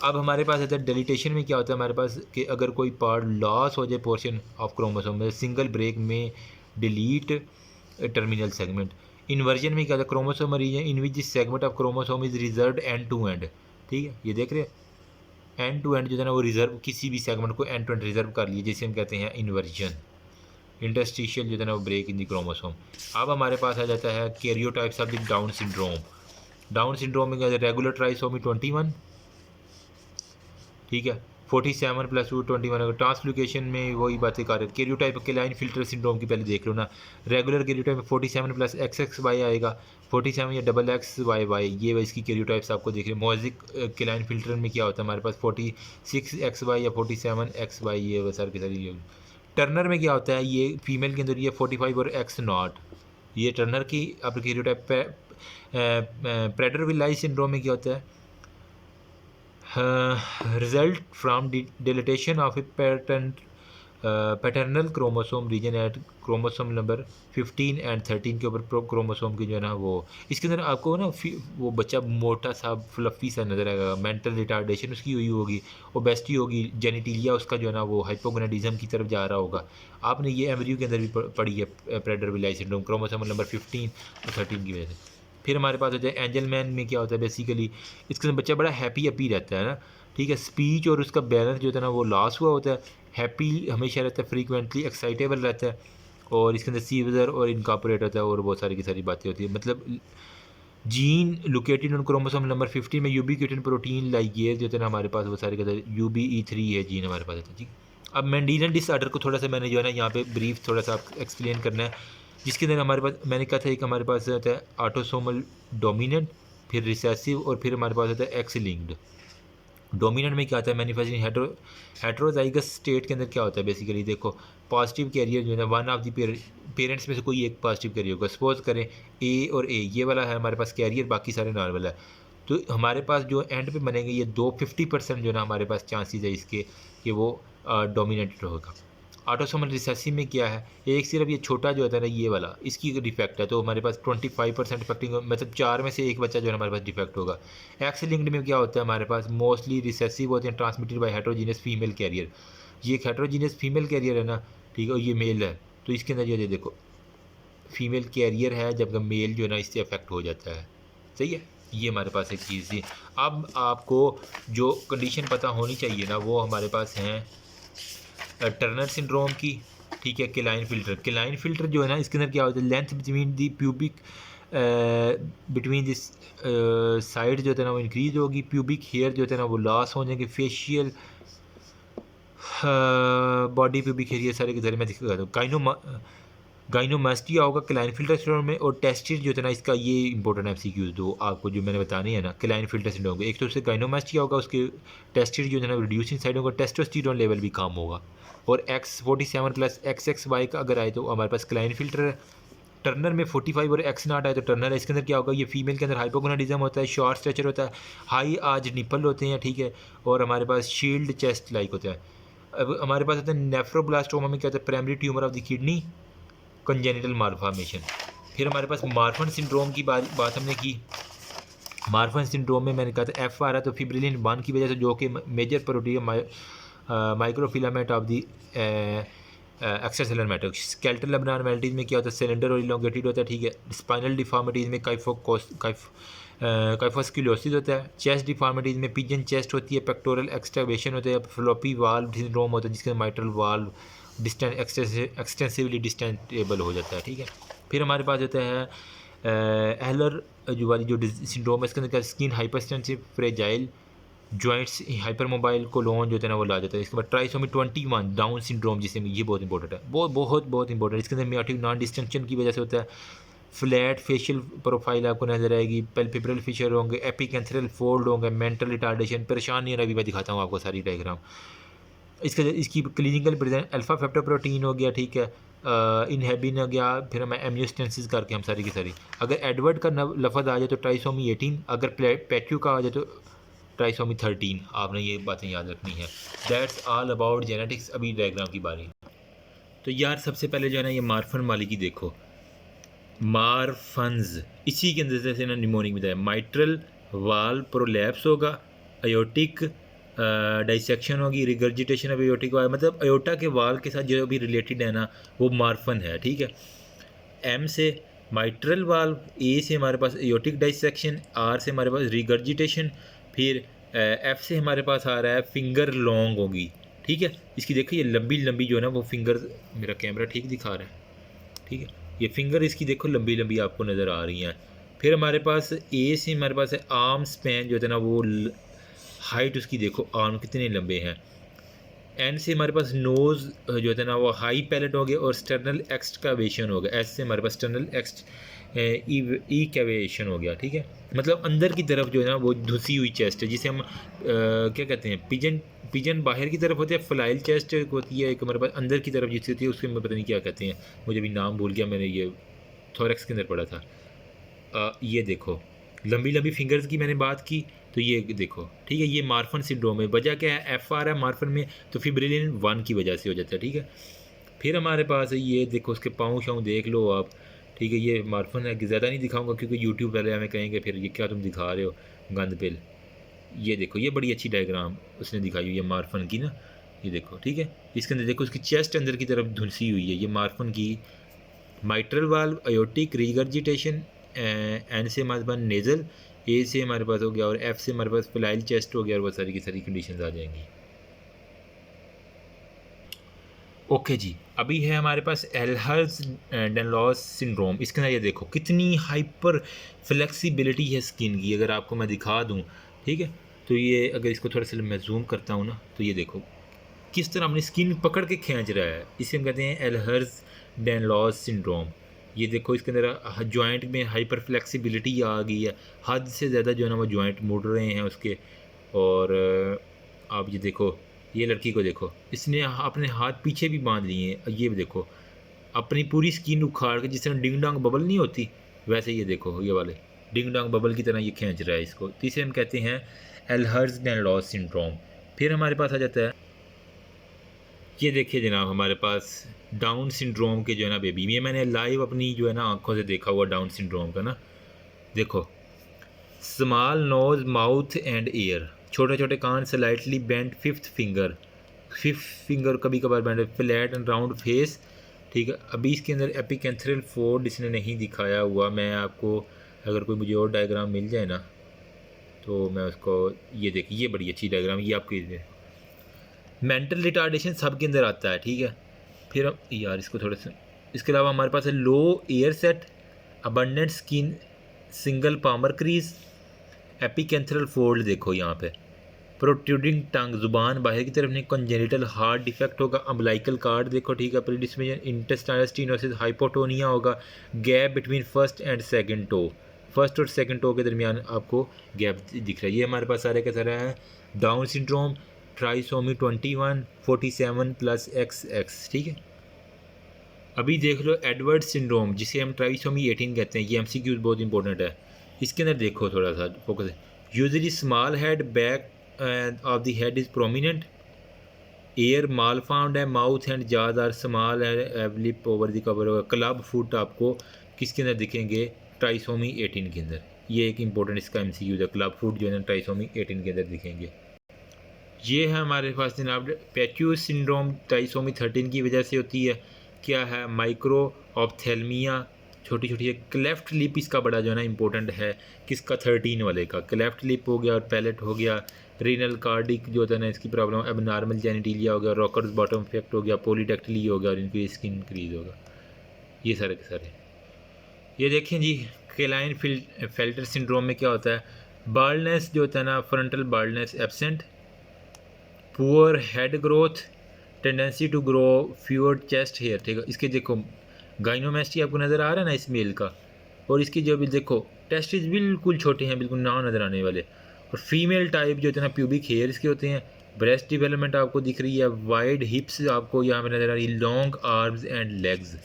अब हमारे पास आता है डेलीटेशन में क्या होता है हमारे पास कि अगर कोई पार्ट लॉस हो जाए पोर्शन ऑफ क्रोमोसोम में, सिंगल ब्रेक में डिलीट टर्मिनल सेगमेंट। इन्वर्जन में क्या होता है chromosome region in which this segment of chromosome is reserve end to end, ठीक है, ये देख रहे हैं एंड टू एंड जो है ना वो रिजर्व किसी भी सेगमेंट को एंड टू एंड रिजर्व कर लिए, जिसे हम कहते हैं इन्वर्जन। इंटरस्टिशियल जो है ना वो ब्रेक इन द क्रोमोसोम। अब हमारे पास आ जाता है karyotypes of the Down syndrome. Down syndrome में क्या है रेगुलर ट्राइसोमी 21, ठीक है, 47 + 2 21। अगर ट्रांसलोकेशन में वही बातें कर रहे हैं, कैरियोटाइप के लाइन फिल्टर सिंड्रोम की पहले देख लो ना। रेगुलर कैरियोटाइप में 47 + XXY आएगा, 47 या XXYY, ये इसकी कैरियोटाइप्स आपको देख रहे हैं। मोज़िक के लाइन फिल्टर में क्या होता है हमारे पास 46XY या 47XY, ये सर के सारी। टर्नर में क्या होता है ये फीमेल के अंदर ये 45 और X0, ये टर्नर की आप कैरियोटाइप पे। प्रेडर विलाई सिंड्रोम में क्या होता है result from deletion of a paternal chromosome region at chromosome number 15 and 13 के ऊपर क्रोमोसोम की जो है ना वो, इसके अंदर आपको ना वो बच्चा मोटा सा फ्लफी सा नजर आएगा, मेंटल रिटार्डेशन उसकी हुई होगी, ओबेसिटी होगी, जेनिटिलिया उसका जो है ना वो हाइपोगोनाडिज्म की तरफ जा रहा होगा। आपने ये एमरियू के अंदर भी पढ़ी है Prader villi syndrome, chromosome number 15 और 13 की वजह से। फिर हमारे पास होता है एंजल मैन में क्या होता है बेसिकली इसके अंदर बच्चा बड़ा हैप्पी रहता है ना, ठीक है, स्पीच और उसका बैलेंस जो होता है ना वो लॉस हुआ होता है, हैप्पी हमेशा रहता है, फ्रीक्वेंटली एक्साइटेबल रहता है, और इसके अंदर सीवियर और इनकॉर्पोरेट होता है, और बहुत सारी की सारी बातें होती है। मतलब gene located on chromosome number 15 में यूबीक्यूटिन प्रोटीन लाइगेज जो होता है ना हमारे पास वो सारे के UBE3 है जीन हमारे पास होता है, ठीक। अब मेंडेलियन डिसऑर्डर को थोड़ा सा मैंने जो है ना यहाँ पे ब्रीफ थोड़ा सा एक्सप्लेन करना है, जिसके अंदर हमारे पास मैंने कहा था एक हमारे पास होता है ऑटोसोमल डोमिनेंट, फिर रिसेसिव, और फिर हमारे पास होता है एक्स लिंक्ड। डोमिनेंट में क्या होता है मैन्युफैक्चरिंग हेट्रोजाइगस स्टेट के अंदर क्या होता है बेसिकली देखो, पॉजिटिव कैरियर जो है ना वन ऑफ द पेरेंट्स में से कोई एक पॉजिटिव कैरियर होगा, सपोज करें ए और ए, ये वाला है हमारे पास कैरियर, बाकी सारे नॉर्मल है, तो हमारे पास जो एंड पे बनेंगे ये 50% जो है ना हमारे पास चांसेस है इसके कि वो डोमिनेटेड होगा। ऑटोसोमल रिसेसिव में क्या है एक सिर्फ ये छोटा जो होता है ना ये वाला इसकी डिफेक्ट है, तो हमारे पास 25% इफेक्टिंग, मतलब 4 में से एक बच्चा जो है हमारे पास डिफेक्ट होगा। एक्स लिंक्ड में क्या होता है हमारे पास मोस्टली रिसेसिव होते हैं transmitted by heterogeneous female carrier, ये एक हेट्रोजीनियस फीमेल कैरियर है ना, ठीक है, और ये मेल है, तो इसके अंदर ये देखो फीमेल कैरियर है जबकि मेल जो है ना इससे अफेक्ट हो जाता है, सही है, ये हमारे पास एक चीज़ थी। अब आपको जो कंडीशन पता होनी चाहिए ना वो हमारे पास हैं टर्नर सिंड्रोम की, ठीक है, केलाइन फिल्टर जो है ना इसके अंदर क्या होता है length between the pubic between this side जो होता है ना वो इंक्रीज होगी, प्यूबिक हेयर जो होता है ना वो लॉस हो जाएंगे, फेशियल बॉडी प्यूबिक हेयर ये सारे के सारे मैं दिखा दूँ, गाइनोमास्टिया होगा क्लाइन फिल्टर सिंड्रोम में, और टेस्टिड जो है ना इसका ये इंपॉर्टेंट MCQs दो आपको जो मैंने बताने हैं ना क्लाइन फिल्टर सिंड्रोम एक तो उससे गाइनोमास्टिया होगा, उसके टेस्टिड जो है ना रिड्यूसिंग साइड होगा, टेस्टोस्टेरोन लेवल भी कम होगा, और X47 + XXY का अगर आए तो हमारे पास क्लाइन फिल्टर है, टर्नर में 45 और एक्स नाट है तो टर्नर है। इसके अंदर क्या होगा, ये फीमेल के अंदर हाइपोगोनाडिज्म होता है, शॉर्ट स्ट्रेचर होता है, हाई आज निपल होते हैं, ठीक है, और हमारे पास शील्ड चेस्ट लाइक होता है। अब हमारे पास होता है नेफ्रोब्लास्टोमा में क्या होता है, primary tumour of the kidney, congenital malformation. फिर हमारे पास मार्फन सिंड्रोम की बात हमने की। मार्फन सिंड्रोम में मैंने कहा था एफ आ रहा है तो फिब्रिलिन 1 की वजह से, जो कि major protein microfilament of the extracellular matrix. Skeletal abnormalities में क्या होता है, सिलेंडर और इलोंगेटेड होता है, ठीक है। स्पाइनल डिफॉर्मिटीज़ में काइफोस्कुलोसिस होता है। चेस्ट डिफॉर्मिटीज़ में पिजन चेस्ट होती है, पेक्टोरल एक्सट्रावेशन होता है, फ्लोपी वाल्व सिंड्रोम होता है जिसके माइट्रल वाल्व एक्सटेंसिवली डिस्टेंटेबल हो जाता है, ठीक है। फिर हमारे पास होता है एहलर जो वाली जो सिंड्रोम है, इसके अंदर skin hypertensive, fragile joints, hypermobile colon जो है ना वो ला जाता है। इसके बाद ट्राइसोमी 21 डाउन सिंड्रोम जिससे ये बहुत इंपॉर्टेंट है, बहुत इंपॉर्टेंट। इसके अंदर मियोटिक नॉन डिस्टिंक्शन की वजह से होता है। फ्लैट फेशियल प्रोफाइल आपको नजर आएगी, पेल्पेब्रल फिशर होंगे, एपिकेंथरल फोल्ड होंगे, मेंटल रिटार्डेशन, परेशान नहीं है। अभी मैं दिखाता हूँ आपको सारी डायग्राम। इसकी क्लिनिकल प्रेजेंट अल्फा फेप्टोप्रोटीन हो गया, ठीक है, इनहेबिन हो गया, फिर हमें एम्यूस्टेंसिस करके हम सारी की सारी। अगर एडवर्ड का लफज आ जाए तो ट्राइसोमी 18, अगर पैट्यू का आ जाए तो ट्राइसोमी 13। आपने ये बातें याद रखनी है। That's all about genetics. अभी डायग्राम की बारी। तो यार सबसे पहले जो है ना ये मार्फन वाली की देखो, मार्फन्स इसी के अंदर से ना निमोनिक बताया, माइट्रल वाल प्रोलैप्स होगा, अयोटिक डाइसेक्शन होगी, रिगर्जिटेशन ऑफ अयोटिक वाल, मतलब अयोटा के वाल के साथ जो भी रिलेटेड है ना वो मार्फन है, ठीक है। एम से माइट्रल वाल, ए से हमारे पास अयोटिक डाइसेक्शन, आर से हमारे पास रिगर्जिटेशन, फिर एफ से हमारे पास आ रहा है फिंगर लॉन्ग होगी, ठीक है। इसकी देखिए ये लंबी लंबी जो है ना वो फिंगर, मेरा कैमरा ठीक दिखा रहा है, ठीक है, ये फिंगर इसकी देखो लंबी लंबी आपको नज़र आ रही हैं। फिर हमारे पास ए से हमारे पास है आर्म स्पैन जो है ना वो हाइट उसकी देखो आर्म कितने लंबे हैं। एन से हमारे पास नोज़ जो है ना वो हाई पैलेट हो गया और स्टर्नल एक्सकावेशन हो गया। एस से हमारे पास स्टर्नल ई कैवेशन हो गया, ठीक है, मतलब अंदर की तरफ जो है ना वो धुसी हुई चेस्ट है जिसे हम क्या कहते हैं, पिजन बाहर की तरफ होती है, फ्लाइल चेस्ट होती है, एक हमारे पास अंदर की तरफ जिससे होती है उसके मैं पता नहीं क्या कहते हैं, मुझे भी नाम भूल गया, मैंने ये थोरेक्स के अंदर पढ़ा था। ये देखो लंबी लंबी फिंगर्स की मैंने बात की, तो ये देखो, ठीक है, ये मार्फन सिंड्रोम है। वजह क्या है, एफ आर है मार्फन में तो फिब्रिलिन 1 की वजह से हो जाता है, ठीक है। फिर हमारे पास ये देखो उसके पाँव शाँव देख लो आप, ठीक है, ये मार्फन है, ज़्यादा नहीं दिखाऊंगा क्योंकि यूट्यूब वाले हमें कहेंगे फिर ये क्या तुम दिखा रहे हो गंद पिल। ये देखो ये बड़ी अच्छी डायग्राम उसने दिखाई हुई है मार्फन की ना, ये देखो, ठीक है। इसके अंदर देखो उसकी चेस्ट अंदर की तरफ धुलसी हुई है, ये मार्फन की। माइट्रल वाल्व, अयोटिक, रिगर्जिटेशन, एन से हमारे पास नेज़ल, ए से हमारे पास हो गया और एफ से हमारे पास फ्लाइल चेस्ट हो गया और वो सारी की सारी कंडीशंस आ जाएंगी। ओके जी, अभी है हमारे पास एल्हर्स डैनलॉस सिंड्रोम। इसके अंदर ये देखो कितनी हाइपर फ्लेक्सिबिलिटी है स्किन की, अगर आपको मैं दिखा दूं, ठीक है, तो ये अगर इसको थोड़ा सा मैं जूम करता हूँ ना तो ये देखो किस तरह अपनी स्किन पकड़ के खींच रहा है, इसे हम कहते हैं एल्हर्स डैनलॉस सिंड्रोम। ये देखो इसके अंदर जॉइंट में हाइपर फ्लेक्सिबिलिटी आ गई है, हद से ज़्यादा जो है ना वो जॉइंट मुड़ रहे हैं उसके। और आप ये देखो ये लड़की को देखो, इसने अपने हाथ पीछे भी बांध लिए हैं, ये देखो अपनी पूरी स्किन उखाड़ के, जिस तरह डिंग डांग बबल नहीं होती वैसे ये देखो ये वाले डिंग डांग बबल की तरह ये खींच रहा है इसको, तो इसे हम कहते हैं एल्हर्स डैनलॉस सिंड्रोम। फिर हमारे पास आ जाता है, ये देखिए जनाब हमारे पास डाउन सिंड्रोम के जो है ना बेबी, ये मैंने लाइव अपनी जो है ना आंखों से देखा हुआ डाउन सिंड्रोम का ना। देखो small nose mouth and year, छोटे छोटे कान, स्लाइटली बेंट फिफ्थ फिंगर कभी कभार bent, flat and round face, ठीक है। अभी इसके अंदर एपिकेंथरल फोल्ड इसने नहीं दिखाया हुआ, मैं आपको अगर कोई मुझे और डायग्राम मिल जाए ना तो मैं उसको, ये देखिए ये बड़ी अच्छी डायग्राम, ये आपकी मेंटल रिटार्डेशन सब के अंदर आता है, ठीक है। फिर हम यार इसको थोड़ा सा, इसके अलावा हमारे पास है low ear set, abundant skin, single palmar crease, epicanthal fold देखो यहाँ पे, प्रोट्रूडिंग टंग जुबान बाहर की तरफ नहीं, कंजेनिटल हार्ट डिफेक्ट होगा, अम्बलाइकल कार्ड देखो, ठीक है, प्रीडिस्पोजिशन इंटेस्टाइनल स्टीनोसिस, हाइपोटोनिया होगा, gap between first and second toe, first और सेकंड टो के दरमियान आपको गैप दिख रहा है। ये हमारे पास सारे का सारा है down syndrome, trisomy 21, 47 plus XX, ठीक है। अभी देख लो एडवर्ड सिंड्रोम, जिसे हम ट्राइसोमी 18 कहते हैं, ये एमसीक्यू बहुत इंपॉर्टेंट है। इसके अंदर देखो थोड़ा सा फोकस है। Usually small head back of the head is prominent, air mall found है, माउथ एंड जाज आर स्मॉल है, लिप ओवर द कवर होगा। क्लब फुट आपको किसके अंदर दिखेंगे? ट्राइसोमी 18 के अंदर। ये एक इंपॉर्टेंट इसका एमसीक्यू है, क्लब फुट जो है ना ट्राइसोमी 18 के अंदर दिखेंगे। ये है हमारे पास जनाब पैच्यूस सिंड्रोम ट्राइसोमी 13 की वजह से होती है। क्या है? माइक्रो ऑप्थेल्मिया, छोटी छोटी है। क्लेफ्ट लिप इसका बड़ा जो है ना इंपॉर्टेंट है, किसका? 13 वाले का। क्लेफ्ट लिप हो गया और पैलेट हो गया। रीनल कार्डिक जो होता है ना इसकी प्रॉब्लम, अब नॉर्मल जेनिटिलिया हो गया, रॉकर्स बॉटम इफेक्ट हो गया, पोलीडेक्टिली हो गया और इनकी स्किन इंक्रीज होगा। ये सारे के सारे। ये देखें जी, केलाइन फेल्टर सिंड्रोम में क्या होता है? बाल्डनेस जो होता है ना, frontal baldness absent, poor head growth, tendency to grow fewer chest hair. ठीक है, इसके देखो गाइनोमेस्टी आपको नज़र आ रहा है ना इस मेल का, और इसकी जो भी देखो टेस्टिस बिल्कुल छोटे हैं, बिल्कुल ना नज़र आने वाले। और फीमेल टाइप जो होते हैं ना, प्यूबिक हेयर इसके होते हैं। ब्रेस्ट डेवलपमेंट आपको दिख रही है, वाइड हिप्स आपको यहाँ पे नज़र आ रही है, लॉन्ग आर्म्स एंड लेग्स।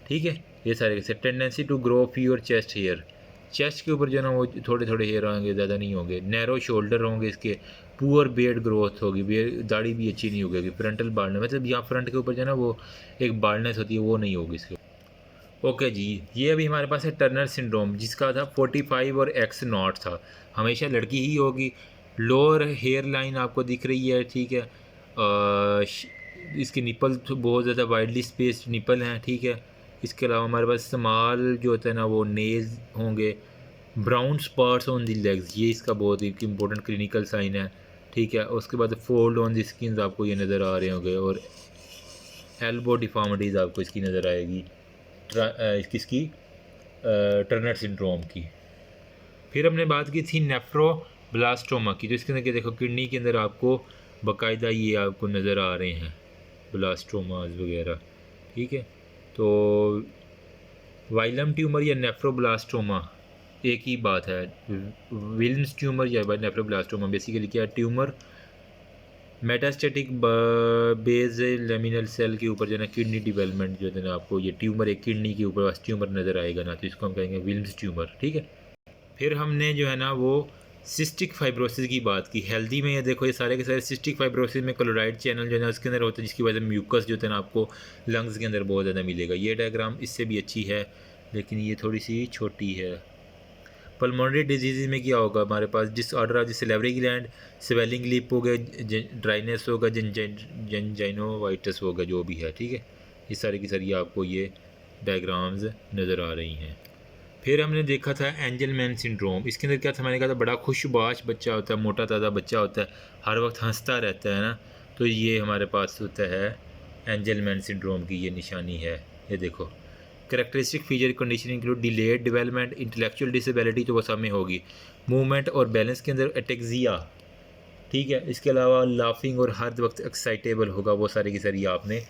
ठीक है, ये सारे कैसे। Tendency to grow fewer chest hair, chest के ऊपर जो है ना वो थोड़े थोड़े हेयर होंगे, ज़्यादा नहीं होंगे। नैरो शोल्डर होंगे इसके। पुअर बेड ग्रोथ होगी, दाढ़ी भी अच्छी नहीं होगी। फ्रंटल बाल्डनेस मतलब यहाँ फ्रंट के ऊपर जो है ना वो एक बाल्डनेस होती है, वो नहीं होगी इसके। ओके जी, ये अभी हमारे पास है टर्नर सिंड्रोम, जिसका था 45 और एक्स नॉट था, हमेशा लड़की ही होगी। लोअर हेयर लाइन आपको दिख रही है, ठीक है। इसके निपल तो बहुत ज़्यादा वाइडली स्पेस्ड निपल हैं, ठीक है। इसके अलावा हमारे पास स्मॉल जो होता है ना वो नेल्स होंगे। Brown spots on the legs, ये इसका बहुत ही इंपॉर्टेंट क्लिनिकल साइन है, ठीक है। उसके बाद फोल्ड ऑन दी स्किन आपको ये नज़र आ रहे होंगे, और एल्बो डिफॉर्मिटीज़ आपको इसकी नज़र आएगी, किसकी? टर्नर सिंड्रोम की। फिर हमने बात की थी नेफ्रोब्लास्टोमा की, तो इसके अंदर देखो किडनी के अंदर आपको बाकायदा ये आपको नज़र आ रहे हैं ब्लास्टोमाज वगैरह, ठीक है। तो वाइलम ट्यूमर या नेफ्रोब्लास्टोमा एक ही बात है। विल्म्स ट्यूमर या नेफ्रोब्लास्टोमा बेसिकली क्या है? ट्यूमर मेटास्टेटिक बेस लेमिनल सेल के ऊपर जो है ना किडनी डेवलपमेंट जो है ना आपको ये ट्यूमर एक किडनी के ऊपर बस ट्यूमर नज़र आएगा ना, तो इसको हम कहेंगे विल्म्स ट्यूमर, ठीक है। फिर हमने जो है ना वो सिस्टिक फाइब्रोसिस की बात की। हेल्दी में ये देखो ये सारे के सारे सिस्टिक फाइब्रोसिस में क्लोराइड चैनल जो है ना उसके अंदर होता है, जिसकी वजह से म्यूकस जो है ना आपको लंग्स के अंदर बहुत ज़्यादा मिलेगा। ये डायग्राम इससे भी अच्छी है, लेकिन ये थोड़ी सी छोटी है। पल्मोनरी डिजीज़ में क्या होगा? हमारे पास disorder of the salivary gland, swelling lip हो गया, ड्राइनेस होगा, जंजाइनोवाइटिस होगा, जो भी है, ठीक है। ये सारी की सारी आपको ये डायग्राम्स नज़र आ रही हैं। फिर हमने देखा था एंजलमैन सिंड्रोम। इसके अंदर क्या था? मैंने कहा था बड़ा खुशबाश बच्चा होता है, मोटा ताज़ा बच्चा होता है, हर वक्त हंसता रहता है ना, तो ये हमारे पास होता है एंजलमैन सिंड्रोम की ये निशानी है। ये देखो characteristic feature condition include delayed development, intellectual disability तो वो सब में होगी, मूवमेंट और बैलेंस के अंदर एटेक्सिया, ठीक है। इसके अलावा लाफिंग और हर वक्त एक्साइटेबल होगा, वो सारी की सारी आपने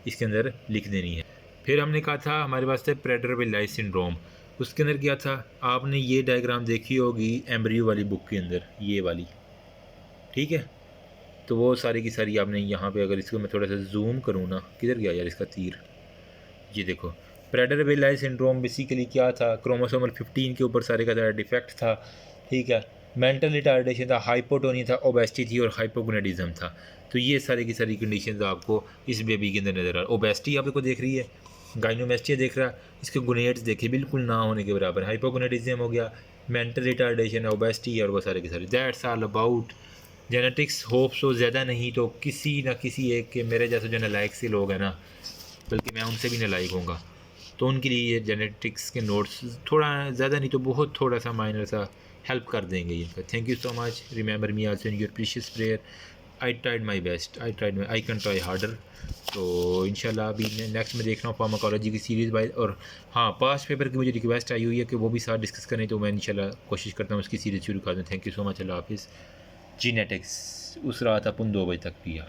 इसके अंदर लिख देनी है। फिर हमने कहा था हमारे पास था प्रेडर-विलाइज सिंड्रोम। उसके अंदर क्या था? आपने ये डायग्राम देखी होगी एम्ब्रियो वाली बुक के अंदर, ये वाली, ठीक है। तो वो सारी की सारी आपने यहाँ पे, अगर इसको मैं थोड़ा सा जूम करूँ ना, किधर गया यार इसका तीर? ये देखो प्रेडर-विलाइज सिंड्रोम बेसिकली क्या था? क्रोमोसोमल 15 के ऊपर सारे का सारा डिफेक्ट था, ठीक है। मेंटल रिटार्डेशन था, हाइपोटोनिया था, ओबेसिटी थी और हाइपोगोनेडिज्म था। तो ये सारी की सारी कंडीशंस आपको इस बेबी के अंदर नज़र आ रहा है। ओबेसिटी आपको देख रही है, गाइनोमेस्टिया देख रहा है, इसके गुनेट्स देखे बिल्कुल ना होने के बराबर। हाइपोगोनेडिज्म हो गया, मेंटल रिटार्डेशन, ओबेसिटी और वो सारे के सारे। That's all about genetics. Hope so ज़्यादा नहीं तो किसी ना किसी एक के, मेरे जैसे जो नालायक से लोग हैं ना, बल्कि मैं उनसे भी नालायक होऊंगा, तो उनके लिए ये जेनेटिक्स के नोट्स थोड़ा ज़्यादा नहीं तो बहुत थोड़ा सा माइनर सा हेल्प कर देंगे ये। Thank you so much, remember me also in your precious prayer. I tried my best, I can try harder. तो इंशाल्लाह अभी नेक्स्ट में देखना हूँ फार्माकोलॉजी की सीरीज़ वाइज। और हाँ, पास्ट पेपर की मुझे रिक्वेस्ट आई हुई है कि वो भी साथ डिस्कस करें, तो मैं इंशाल्लाह कोशिश करता हूँ उसकी सीरीज़ शुरू कर दूँ। थैंक यू सो मच, अल्लाह हाफिज़। जीनेटिक्स उस रात अपन 2 बजे तक पिया।